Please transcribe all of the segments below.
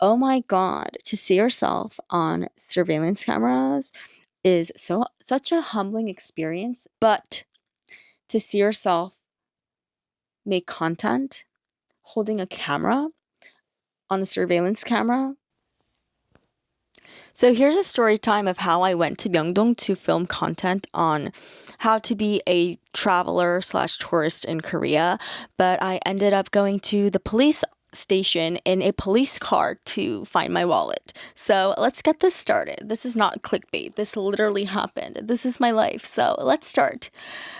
oh my God, to see yourself on surveillance cameras is such a humbling experience, but to see yourself make content holding a camera on a surveillance camera. So here's a story time of how I went to Myeongdong to film content on how to be a traveler slash tourist in Korea, but I ended up going to the police station in a police car to find my wallet. So let's get this started. This is not clickbait. This literally happened. This is my life. So let's start.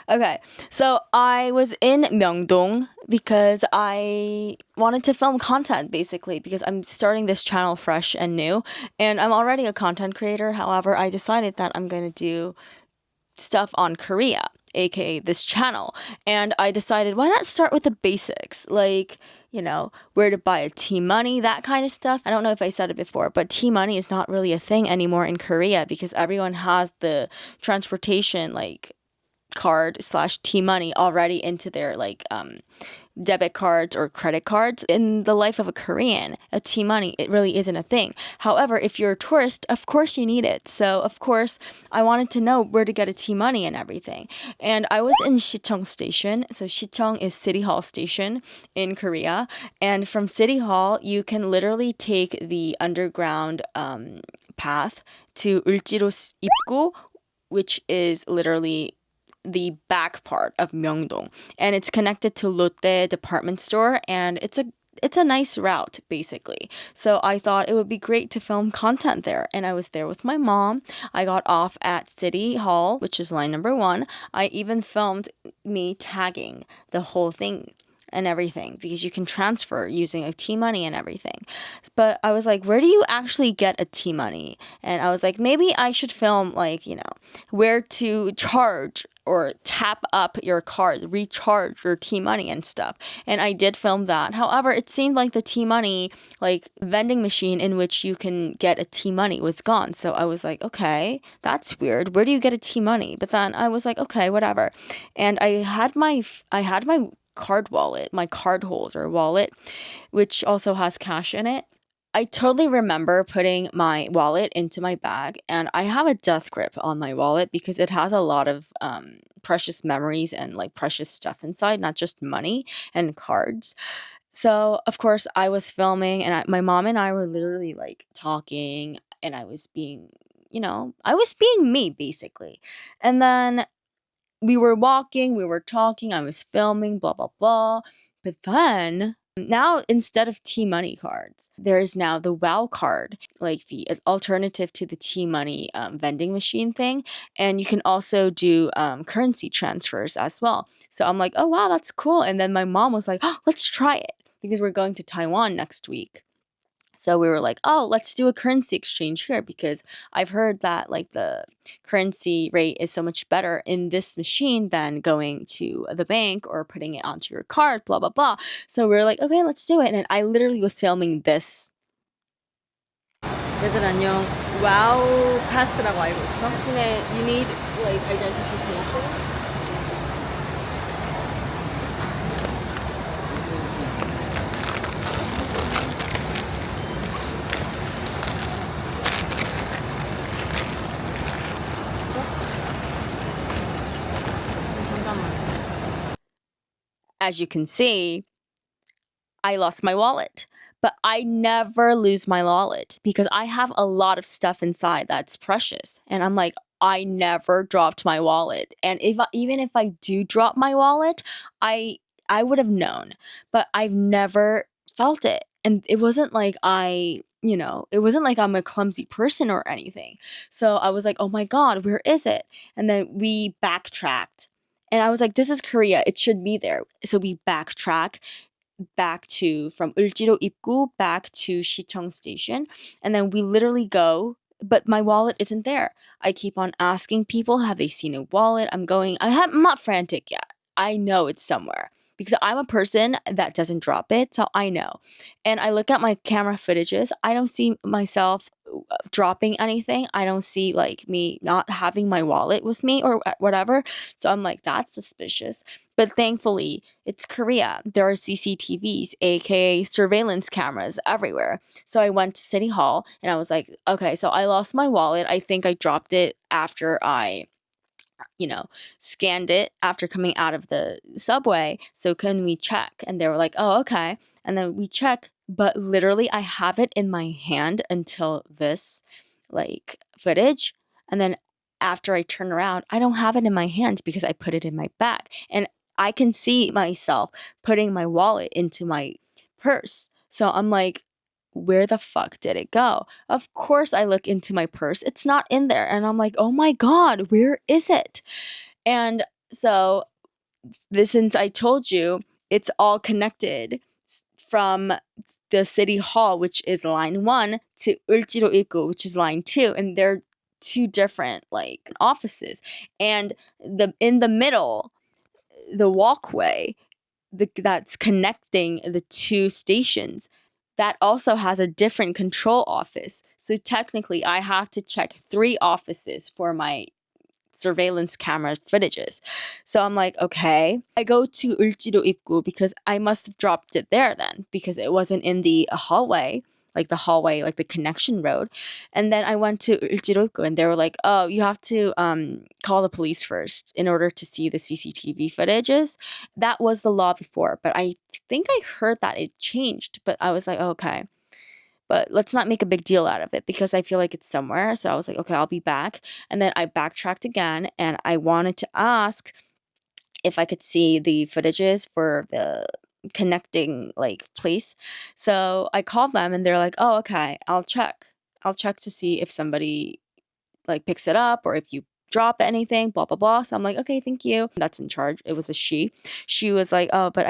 Okay, so I was in Myeongdong because I wanted to film content basically because I'm starting this channel fresh and new and I'm already a content creator. However, I decided that I'm going to do stuff on Korea, aka this channel. And I decided why not start with the basics, like, where to buy a T-money, that kind of stuff. I don't know if I said it before, but T-money is not really a thing anymore in Korea because everyone has the transportation like card slash T-money already into their debit cards or credit cards. In the life of a Korean, a T-money, it really isn't a thing. However, if you're a tourist, of course you need it. So of course I wanted to know where to get a T-money and everything. And I was in Sicheong Station. So Sicheong is City Hall Station in Korea. And from City Hall, you can literally take the underground path to Uljido 입구, which is literally the back part of Myeongdong, and it's connected to Lotte department store, and it's a nice route basically. So I thought it would be great to film content there, and I was there with my mom. I got off at City Hall, which is line number 1. I even filmed me tagging the whole thing and everything because you can transfer using a T-money and everything. But I was like, where do you actually get a T-money? And I was like, maybe I should film where to charge or tap up your card, recharge your T-money and stuff. And I did film that. However, it seemed like the T-money vending machine in which you can get a T-money was gone. So I was like, okay, that's weird. Where do you get a T-money? But then I was like, okay, whatever. And I had my card wallet, my card holder wallet, which also has cash in it. I totally remember putting my wallet into my bag, and I have a death grip on my wallet because it has a lot of precious memories and precious stuff inside, not just money and cards. So of course I was filming, and my mom and I were literally talking, and I was being, I was being me basically. And then we were walking, we were talking, I was filming, blah, blah, blah. But then now instead of T-money cards, there is now the WOW card, like the alternative to the T-money vending machine thing. And you can also do currency transfers as well. So I'm like, oh, wow, that's cool. And then my mom was like, oh, let's try it because we're going to Taiwan next week. So we were like, oh, let's do a currency exchange here because I've heard that the currency rate is so much better in this machine than going to the bank or putting it onto your card, blah, blah, blah. So we were like, okay, let's do it. And I literally was filming this. 얘들 안녕. 와우 패스라고 알고 있어? 대신에 you need identification. As you can see, I lost my wallet. But I never lose my wallet because I have a lot of stuff inside that's precious. And I'm like, I never dropped my wallet. And even if I do drop my wallet, I would have known. But I've never felt it. And it wasn't like it wasn't like I'm a clumsy person or anything. So I was like, oh my God, where is it? And then we backtracked. And I was like, this is Korea. It should be there. So we backtrack back to from Uljido 입구 back to Sicheong Station, and then we literally go, but my wallet isn't there. I keep on asking people, have they seen a wallet? I'm not frantic yet. I know it's somewhere because I'm a person that doesn't drop it, so I know. And I look at my camera footages. I don't see myself dropping anything. I don't see like me not having my wallet with me or whatever. So I'm like, that's suspicious. But thankfully, it's Korea. There are CCTVs, aka surveillance cameras everywhere. So I went to City Hall and I was like, okay, so I lost my wallet. I think I dropped it after I you know, scanned it after coming out of the subway. So can we check? And they were like, oh, okay. And then we check, but literally I have it in my hand until this like footage. And then after I turn around, I don't have it in my hand because I put it in my bag. And I can see myself putting my wallet into my purse. So I'm like, where the fuck did it go? Of course, I look into my purse. It's not in there. And I'm like, oh my God, where is it? And so, since I told you, it's all connected from the city hall, which is line 1, to Uljido Ikko, which is line 2. And they're two different like offices. And in the middle, the walkway that's connecting the two stations, that also has a different control office. So technically, I have to check 3 offices for my surveillance camera footages. So I'm like, okay. I go to Uljido Ibgu because I must have dropped it there then because it wasn't in the hallway, like the connection road. And then I went to Uljido Ibgu and they were like, oh, you have to call the police first in order to see the CCTV footages. That was the law before, but I think I heard that it changed. But I was like, oh, okay. But let's not make a big deal out of it because I feel like it's somewhere. So I was like, okay, I'll be back. And then I backtracked again and I wanted to ask if I could see the footages for the connecting like place. So I called them and they're like, oh, okay, I'll check. I'll check to see if somebody like picks it up or if you drop anything, blah, blah, blah. So I'm like, okay, thank you. That's in charge. It was a she. She was like, oh, but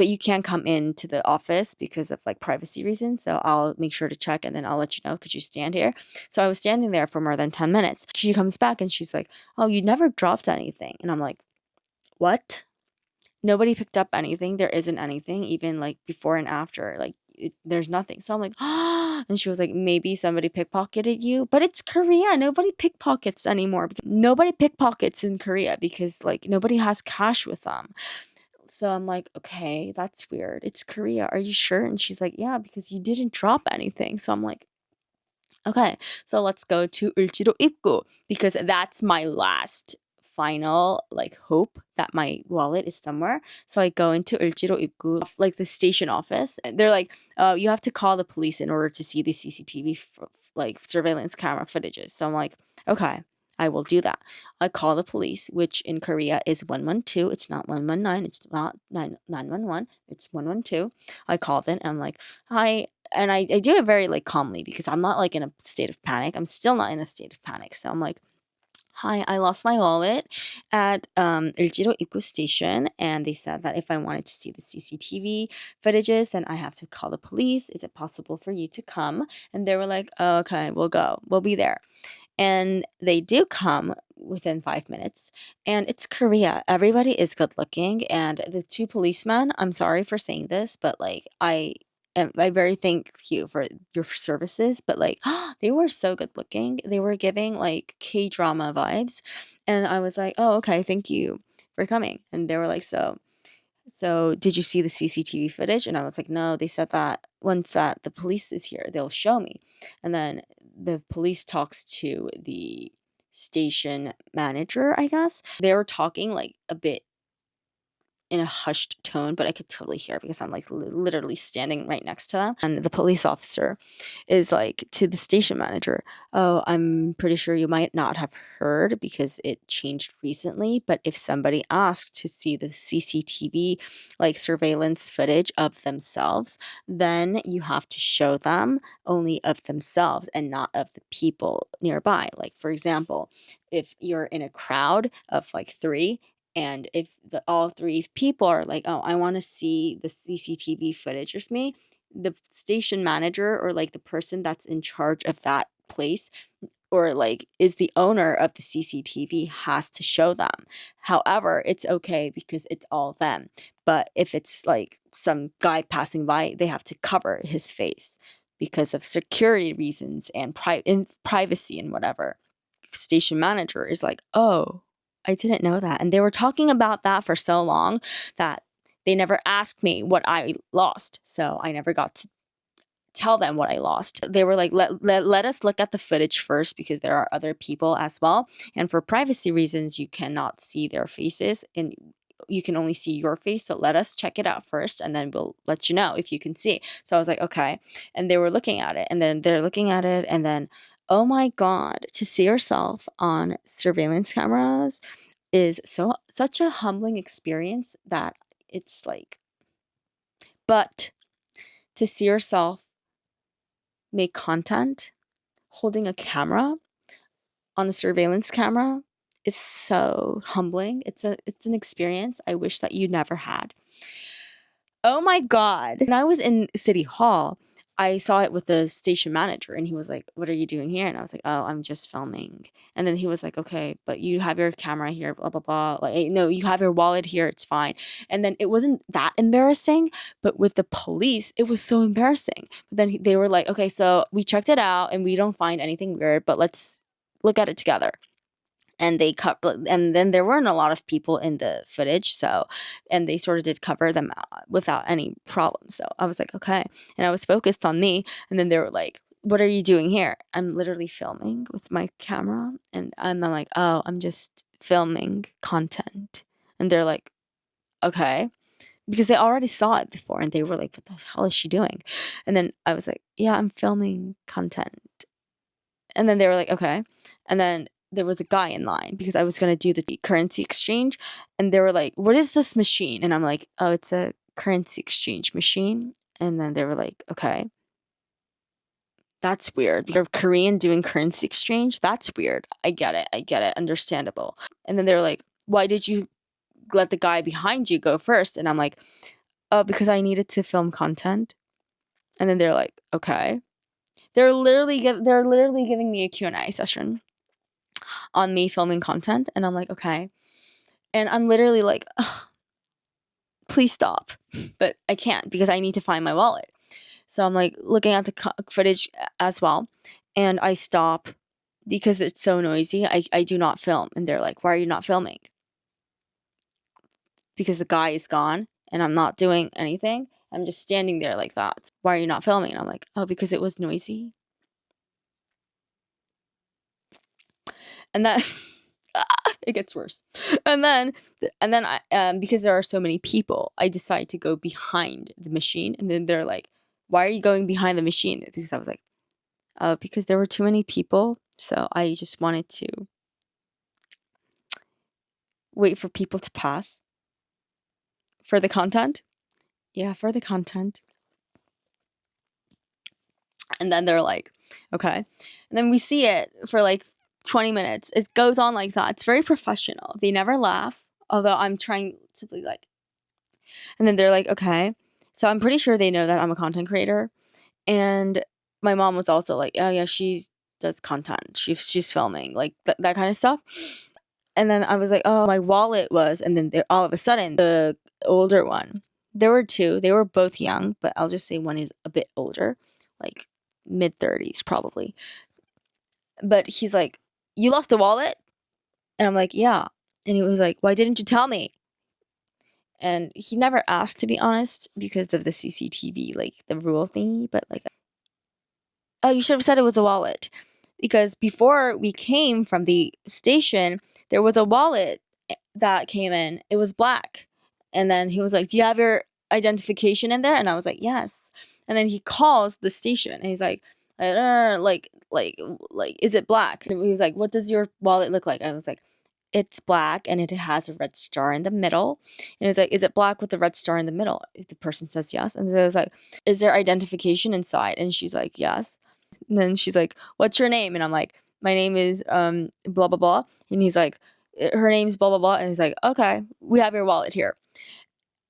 you can't come into the office because of like privacy reasons. So I'll make sure to check and then I'll let you know. Could you stand here? So I was standing there for more than 10 minutes. She comes back and she's like, oh, you never dropped anything. And I'm like, what? Nobody picked up anything. There isn't anything, even like before and after. Like there's nothing. So I'm like, ah, and she was like, maybe somebody pickpocketed you. But it's Korea. Nobody pickpockets anymore. Nobody pickpockets in Korea because like nobody has cash with them. So I'm like, okay, that's weird. It's Korea. Are you sure? And she's like, yeah, because you didn't drop anything. So I'm like, okay, so let's go to Uljido Ibgu because that's my last final like hope that my wallet is somewhere. So I go into Uljido Ibgu, like the station office. And they're like, you have to call the police in order to see the CCTV like surveillance camera footages. So I'm like, okay, I will do that. I call the police, which in Korea is 112. It's not 119. It's not 911. It's 112. I called in and I'm like, hi. And I do it very like calmly because I'm not like in a state of panic. I'm still not in a state of panic. So I'm like, hi, I lost my wallet at Iljido Ibgu station. And they said that if I wanted to see the CCTV footages, then I have to call the police. Is it possible for you to come? And they were like, oh, okay, we'll go. We'll be there. And they do come within 5 minutes. And it's Korea. Everybody is good looking. And the 2 policemen, I'm sorry for saying this, but like I very thank you for your services, but like they were so good looking. They were giving like K-drama vibes. And I was like, oh, okay, thank you for coming. And they were like, so did you see the CCTV footage? And I was like, no, they said that once that the police is here, they'll show me. And then the police talks to the station manager, I guess. They were talking like a bit in a hushed tone, but I could totally hear because I'm like literally standing right next to them. And the police officer is like to the station manager, oh, I'm pretty sure you might not have heard because it changed recently, but if somebody asks to see the CCTV like surveillance footage of themselves, then you have to show them only of themselves and not of the people nearby. Like for example, if you're in a crowd of like 3 and if all 3 people are like, oh, I want to see the CCTV footage of me, the station manager or like the person that's in charge of that place or like is the owner of the CCTV has to show them. However, it's okay because it's all them. But if it's like some guy passing by, they have to cover his face because of security reasons and privacy and whatever. Station manager is like, oh, I didn't know that. And they were talking about that for so long that they never asked me what I lost. So I never got to tell them what I lost. They were like, let us look at the footage first because there are other people as well. And for privacy reasons, you cannot see their faces and you can only see your face. So let us check it out first and then we'll let you know if you can see. So I was like, okay. And they were looking at it and then they're looking at it and then, oh my God, to see yourself on surveillance cameras is such a humbling experience that it's like, but to see yourself make content holding a camera on a surveillance camera is so humbling. It's an experience I wish that you never had. Oh my God. When I was in City Hall, I saw it with the station manager and he was like, what are you doing here? And I was like, oh, I'm just filming. And then he was like, okay, but you have your camera here, blah, blah, blah. Like, no, you have your wallet here. It's fine. And then it wasn't that embarrassing, but with the police, it was so embarrassing. But then they were like, okay, so we checked it out and we don't find anything weird, but let's look at it together. And they cut, and then there weren't a lot of people in the footage, so, and they sort of did cover them out without any problem. So I was like, okay, and I was focused on me, and then they were like, what are you doing here? I'm literally filming with my camera, and I'm like, oh, I'm just filming content. And they're like, okay, because they already saw it before, and they were like, what the hell is she doing? And then I was like, yeah, I'm filming content. And then they were like, okay. And then there was a guy in line because I was going to do the currency exchange. And they were like, what is this machine? And I'm like, oh, it's a currency exchange machine. And then they were like, okay. That's weird. You're Korean doing currency exchange? That's weird. I get it. Understandable. And then they were like, why did you let the guy behind you go first? And I'm like, oh, because I needed to film content. And then they're like, okay. They're literally giving me a Q&A session on me filming content, and I'm like, okay. And I'm literally like, please stop. But I can't because I need to find my wallet. So I'm like looking at the footage as well, and I stop because it's so noisy. I do not film. And they're like, why are you not filming? Because the guy is gone and I'm not doing anything. I'm just standing there like that. Why are you not filming? And I'm like, oh, because it was noisy. And then it gets worse. And then I, because there are so many people, I decide to go behind the machine. And then they're like, why are you going behind the machine? Because I was like, oh, because there were too many people. So I just wanted to wait for people to pass for the content. Yeah, for the content. And then they're like, okay. And then we see it for like 20 minutes. It goes on like that. It's very professional. They never laugh, although I'm trying to be like. And then they're like, okay. So I'm pretty sure they know that I'm a content creator. And my mom was also like, oh yeah, she does content. She's filming, like that kind of stuff. And then I was like, oh, my wallet was. And then all of a sudden, the older one, there were two. They were both young, but I'll just say one is a bit older, like mid-30s probably. But he's like, you lost a wallet? And I'm like, yeah. And he was like, why didn't you tell me? And he never asked, to be honest, because of the CCTV, like the rule thingy. But like, oh, you should have said it was a wallet. Because before we came from the station, there was a wallet that came in. It was black. And then he was like, do you have your identification in there? And I was like, yes. And then he calls the station and he's like, is it black? And he was like, what does your wallet look like? I was like, it's black and it has a red star in the middle. And it's like, is it black with the red star in the middle? If the person says yes. And so I was like, is there identification inside? And she's like, yes. And then she's like, what's your name? And I'm like, my name is blah, blah, blah. And he's like, her name's blah, blah, blah. And he's like, okay, we have your wallet here.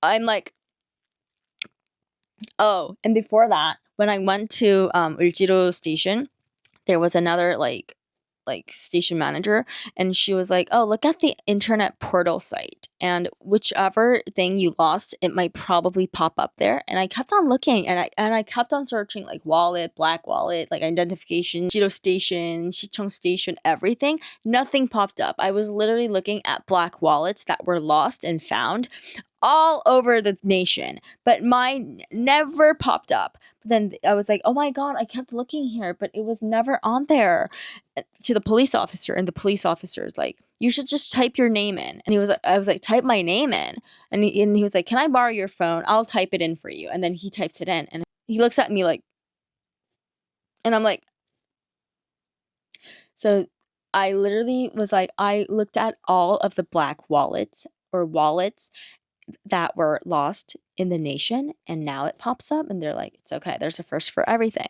I'm like, oh. And before that, when I went to Uljiro station, there was another like station manager, and she was like, oh, look at the internet portal site. and whichever thing you lost, it might probably pop up there. And I kept on looking, and I kept on searching, like wallet, black wallet, like identification, Substation, Sicheong station, everything. Nothing popped up. I was literally looking at black wallets that were lost and found all over the nation, but mine never popped up. But then I was like, oh my God, I kept looking here, but it was never on there. To the police officer, and the police officer is like, you should just type your name in. And I was like, type my name in. And he was like, can I borrow your phone? I'll type it in for you. And then he types it in, and he looks at me like, and I'm like, so I literally was like, I looked at all of the black wallets or wallets that were lost in the nation, and now it pops up, and they're like, it's okay, there's a first for everything.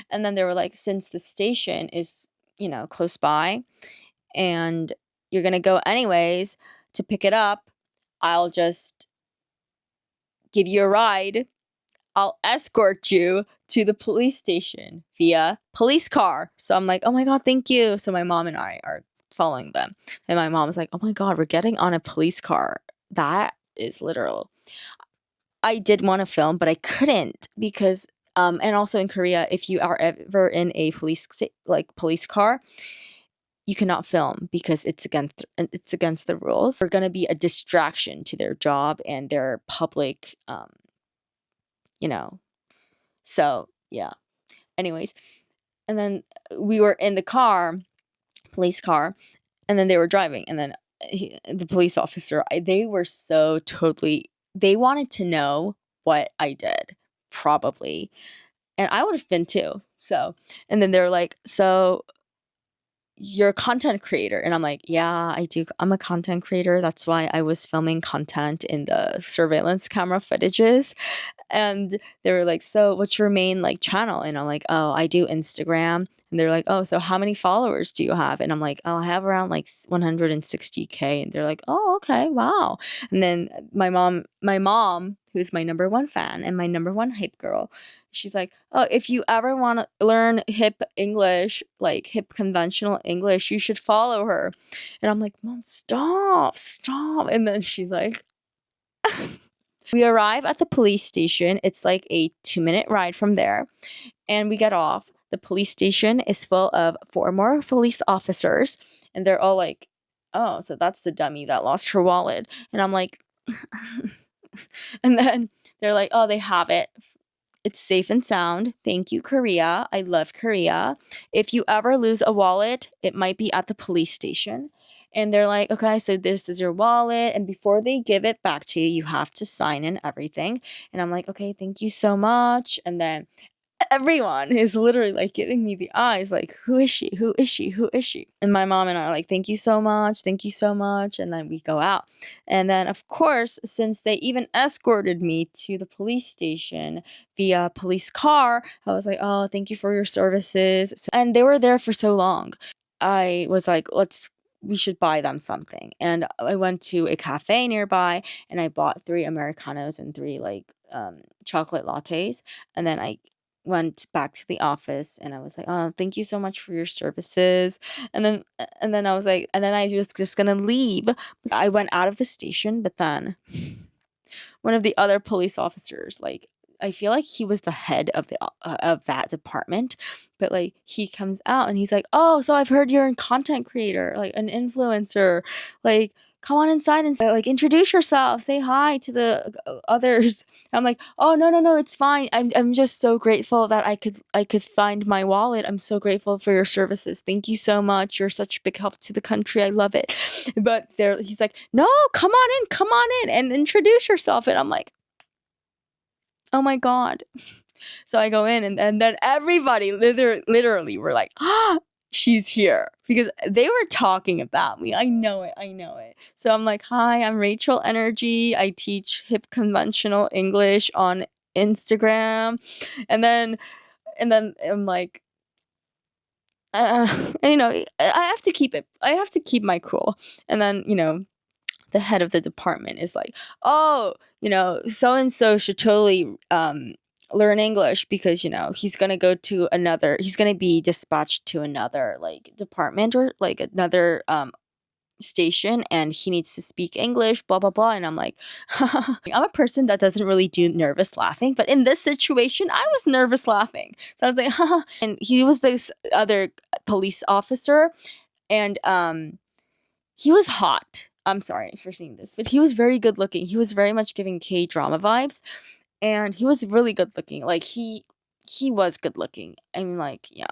And then they were like, since the station is, close by, and you're gonna go anyways to pick it up, I'll just give you a ride. I'll escort you to the police station via police car. So I'm like, oh my God, thank you. So my mom and I are following them, and my mom was like, oh my God, we're getting on a police car. That is literal. I did want to film, but I couldn't because and also in Korea, if you are ever in a police car, you cannot film because it's against the rules. They're going to be a distraction to their job and their public you know. So, yeah. Anyways, and then we were in the car, police car, and then they were driving, and then the police officer, they were so totally, they wanted to know what I did, probably. And I would have been too. So, and then they're like, so you're a content creator. And I'm like, yeah, I do. I'm a content creator. That's why I was filming content in the surveillance camera footages. And they were like, so what's your main channel? And I'm like, oh, I do Instagram. And they're like, oh, so how many followers do you have? And I'm like, oh, I have around 160K. And they're like, oh, okay, wow. And then my mom, who's my number one fan and my number one hype girl, she's like, oh, if you ever want to learn hip English, like hip conventional English, you should follow her. And I'm like, Mom, stop. And then she's like, we arrive at the police station. It's like a 2-minute ride from there. And we get off. The police station is full of 4 more police officers. And they're all like, oh, so that's the dummy that lost her wallet. And I'm like, and then they're like, oh, they have it. It's safe and sound. Thank you, Korea. I love Korea. If you ever lose a wallet, it might be at the police station. And they're like, okay, so this is your wallet. And before they give it back to you, you have to sign in everything. And I'm like, okay, thank you so much. And then everyone is literally giving me the eyes, like, who is she? Who is she? Who is she? And my mom and I are like, thank you so much. Thank you so much. And then we go out. And then, of course, since they even escorted me to the police station via police car, I was like, oh, thank you for your services. And they were there for so long. I was like, we should buy them something. And I went to a cafe nearby, and I bought 3 Americanos and 3 chocolate lattes. And then I went back to the office, and I was like, oh, thank you so much for your services. And then I was like, and then I was just gonna leave. I went out of the station, but then one of the other police officers, I feel like he was the head of that department, but he comes out and he's like, oh, so I've heard you're a content creator, an influencer, come on inside and introduce yourself, say hi to the others. I'm like, oh, no, it's fine. I'm just so grateful that I could find my wallet. I'm so grateful for your services. Thank you so much. You're such big help to the country. I love it. But he's like, no, come on in and introduce yourself. And I'm like, oh my God. So I go in, and then everybody literally were like, ah, she's here, because they were talking about me. I know it. So I'm like, hi, I'm Rachel Energy. I teach hip conventional English on Instagram. And then I'm like, and I have to keep my cool. And then, the head of the department is like, oh, so and so should totally learn English, because he's gonna be dispatched to another department, or another station and he needs to speak English, blah blah blah. And I'm like, I'm a person that doesn't really do nervous laughing, but in this situation, I was nervous laughing. So I was like, and he was this other police officer, and he was hot. I'm sorry for seeing this, but he was very good looking. He was very much giving K-drama vibes, and he was really good looking. Like he was good looking. I mean, like, yeah,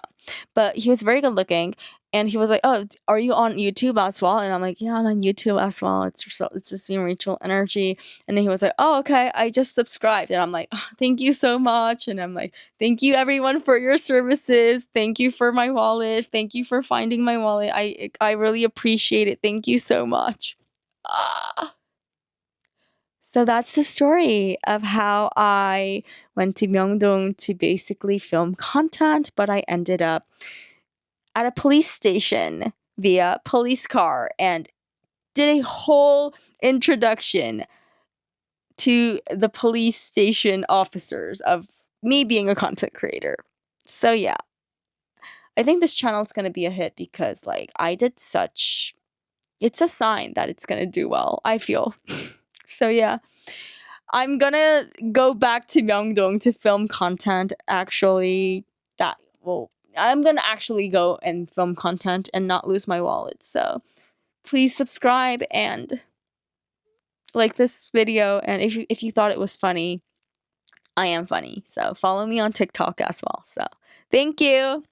but he was very good looking, and he was like, "Oh, are you on YouTube as well?" And I'm like, "Yeah, I'm on YouTube as well. It's the same Rachel energy." And then he was like, "Oh, okay, I just subscribed." And I'm like, "Oh, thank you so much." And I'm like, "Thank you everyone for your services. Thank you for my wallet. Thank you for finding my wallet. I really appreciate it. Thank you so much." Ah. So that's the story of how I went to Myeongdong to basically film content, but I ended up at a police station via police car and did a whole introduction to the police station officers of me being a content creator. So yeah, I think this channel is going to be a hit because like I did such, it's a sign that it's going to do well, I feel. So yeah, I'm gonna go back to Myeongdong to film content. Actually, that will, I'm gonna actually go and film content and not lose my wallet. So please subscribe and like this video. And if you thought it was funny, I am funny. So follow me on TikTok as well. So thank you.